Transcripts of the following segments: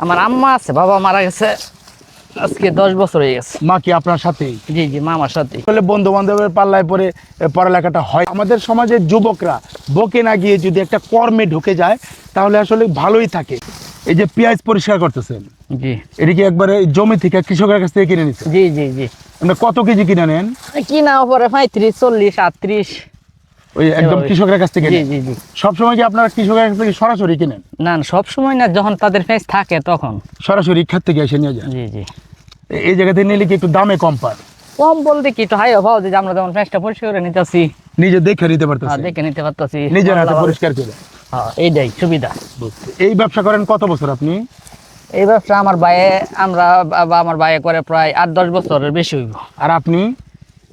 আমার আম্মা আছে, বাবা মারা গেছে আজকে 10 বছর হয়ে গেছে। মা কি আপনার সাথেই? জি জি, মা আমার সাথে। আসলে বন্ধু বান্ধবের পাল্লায় পরে পড়ালেখাটা হয়। আমাদের সমাজের যুবকরা বকে না গিয়ে যদি একটা কর্মে ঢুকে যায় তাহলে আসলে ভালোই থাকে। এই যে পেঁয়াজ পরিষ্কার করতেছেন, জি এটা কি একবারে জমি থেকে কৃষকের কাছ থেকে কিনে নিচ্ছেন? জি জি জি। মানে কত কেজি কিনে নেন? কিনা পরে 35, 40, 38। ওই একদম কৃষকের কাছ থেকে? জি জি জি। সবসময় কি আপনারা কৃষকের কাছ থেকে সরাসরি কিনেন? না না, সবসময় না, যখন তাদের পেঁয়াজ থাকে তখন সরাসরি ক্ষেত থেকে এসে নিয়ে যান? জি জি। এই জায়গাতে নিলে কি একটু দামে কম পান? কম বলতে কি, একটু হাই অভাব যে আমরা যেমন পেঁয়াজটা পরিষ্কার করে নিতেছি, নিজে দেখে নিতে পারতেছেন? দেখে নিতে পারতেছি নিজের হাতে পরিষ্কার করে। হ্যাঁ, এইটাই সুবিধা। এই ব্যবসা করেন কত বছর আপনি? এই ব্যবসা আমার আমার ভাইয়ে করে প্রায় 8-10 বছরের বেশি হইব। আর আপনি?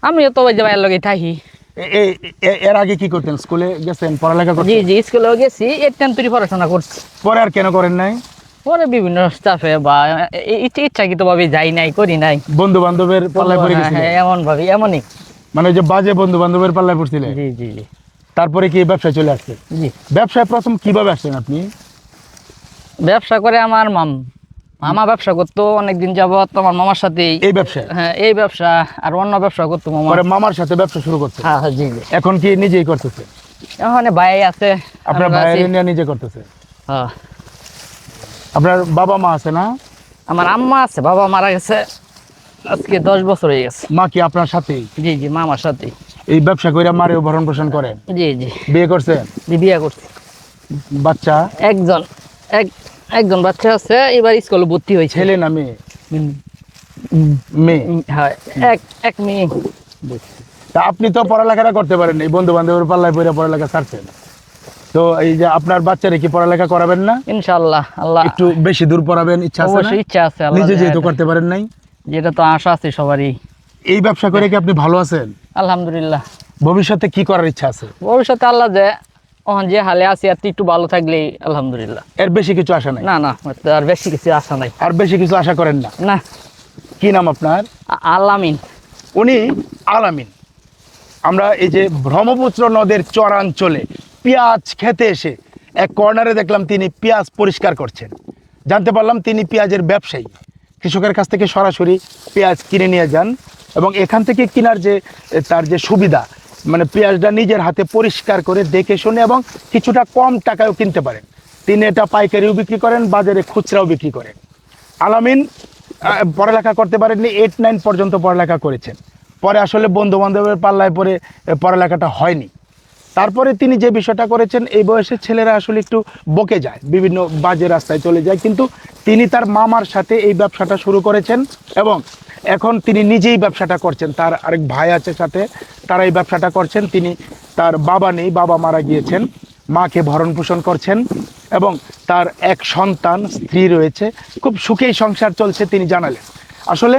আমিও তো ওই যে ভাইয়ের লগে থাকি। এর আগে কি করতেন? স্কুলে গেছেন, পড়ালেখা জি করতেন? জি, স্কুলেও গেছি, 8-10 পড়াশোনা করছি। পরে আর কেন করেন নাই? পরে বিভিন্ন স্টাফে বা ইচ্ছাকৃত ভাবে যাই নাই, করি নাই। বন্ধু বান্ধবের পাল্লায় পড়ে গেছিলেন? হ্যাঁ, এমন ভাবে, এমনই। মানে যে বাজে বন্ধু বান্ধবের পাল্লায় পড়ছিলেন? জি জি জি তারপরে কি ব্যবসায় চলে আসছে? জি। ব্যবসায় প্রথম কিভাবে আসছেন আপনি? ব্যবসা করে আমার মামা ব্যবসা করতো অনেকদিন যাবত আমার মামার সাথে। এই ব্যবসা? হ্যাঁ, এই ব্যবসা আর অন্য ব্যবসা করতো মামা। পরে মামার সাথে ব্যবসা শুরু করছে? হ্যাঁ হ্যাঁ, জি জি। এখন কি নিজেই করতেছে? এখন ভাই আছে, আপনার আমরা আছি। ভাইয়ের নিয়ে নিজে করতেছে? হ্যাঁ। আপনার বাবা মা আছে না? আমার আম্মা আছে, বাবা মারা গেছে আজকে 10 বছর হয়ে গেছে। মা কি আপনার সাথেই? জি জি, মা আমার সাথে। এই ব্যবসা করে মারেও ভরণ পোষণ করেন? জি জি। বিয়ে করছেন? জি, বিয়ে করছি। বাচ্চা? একজন বাচ্চা আছে, এবার স্কুলে ভর্তি হয়েছে। ছেলে না মেয়ে? হুম, মেয়ে। হ্যাঁ, এক মেয়ে। তা আপনি তো পড়ালেখাটা করতে পারেন, এই বন্ধু বান্ধবের পাল্লায় পড়ে পড়ালেখা ছাড়ছেন, তো এই যে আপনার বাচ্চারা কি পড়ালেখা করাবেন না? ইনশাআল্লাহ, আল্লাহ একটু বেশি দূর পড়াবেন, ইচ্ছা আছে না? অবশ্যই ইচ্ছা আছে, আল্লাহ নিজে যেহেতু দেয়। করতে পারেন নাই, যেটা তো আশা আছে সবারই। এই ব্যবসা করে কি আপনি ভালো আছেন? আলহামদুলিল্লাহ। ভবিষ্যতে কি করার ইচ্ছা আছে? ভবিষ্যতে আল্লাহ যে যে হালে আছি আর একটু ভালো থাকলেই আলহামদুলিল্লাহ। এর বেশি কিছু আশা নাই? না না, আর বেশি কিছু আশা নাই। আর বেশি কিছু আশা করেন না? না। কি নাম আপনার? আলামিন। উনি আলামিন। আমরা এই যে ব্রহ্মপুত্র নদের চরাঞ্চলে পেঁয়াজ খেতে এসে এক কর্নারে দেখলাম তিনি পেঁয়াজ পরিষ্কার করছেন। জানতে পারলাম তিনি পেঁয়াজের ব্যবসায়ী, কৃষকের কাছ থেকে সরাসরি পেঁয়াজ কিনে নিয়ে যান এবং এখান থেকে কেনার যে তার যে সুবিধা, মানে পেঁয়াজটা নিজের হাতে পরিষ্কার করে দেখে শুনে এবং কিছুটা কম টাকায়ও কিনতে পারেন। তিনি এটা পাইকারিও বিক্রি করেন, বাজারে খুচরাও বিক্রি করেন। আলামিন পড়ালেখা করতে পারেননি, 8-9 পর্যন্ত পড়ালেখা করেছেন। পরে আসলে বন্ধু বান্ধবের পাল্লায় পরে পড়ালেখাটা হয়নি। তারপরে তিনি যে বিষয়টা করেছেন, এই বয়সের ছেলেরা আসলে একটু বকে যায়, বিভিন্ন বাজে রাস্তায় চলে যায়, কিন্তু তিনি তার মামার সাথে এই ব্যবসাটা শুরু করেছেন এবং এখন তিনি নিজেই ব্যবসাটা করছেন। তার আরেক ভাই আছে সাথে, তারা এই ব্যবসাটা করছেন। তিনি, তার বাবা নেই, বাবা মারা গিয়েছেন, মাকে ভরণ পোষণ করছেন এবং তার এক সন্তান, স্ত্রী রয়েছে, খুব সুখেই সংসার চলছে। তিনি জানালেন আসলে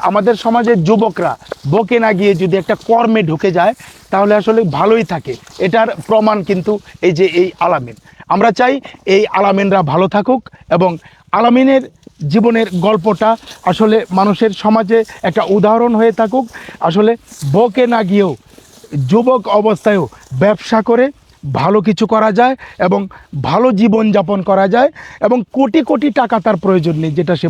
আমাদের সমাজের যুবকরা বকে না গিয়ে যদি একটা কর্মে ঢুকে যায় তাহলে আসলে ভালোই থাকে। এটার প্রমাণ কিন্তু এই যে এই আলামিন। আমরা চাই এই আলামিনরা ভালো থাকুক এবং আলামিনের জীবনের গল্পটা আসলে মানুষের সমাজে একটা উদাহরণ হয়ে থাকুক। আসলে বকে না গিয়েও যুবক অবস্থায়ও ব্যবসা করে ভালো কিছু করা যায় এবং ভালো জীবনযাপন করা যায় এবং কোটি কোটি টাকা তার প্রয়োজন নেই। যেটা সে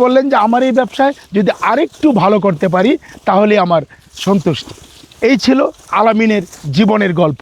বললেন যে আমার এই ব্যবসায় যদি আরেকটু ভালো করতে পারি তাহলে আমার সন্তুষ্টি। এই ছিল আলামিনের জীবনের গল্প।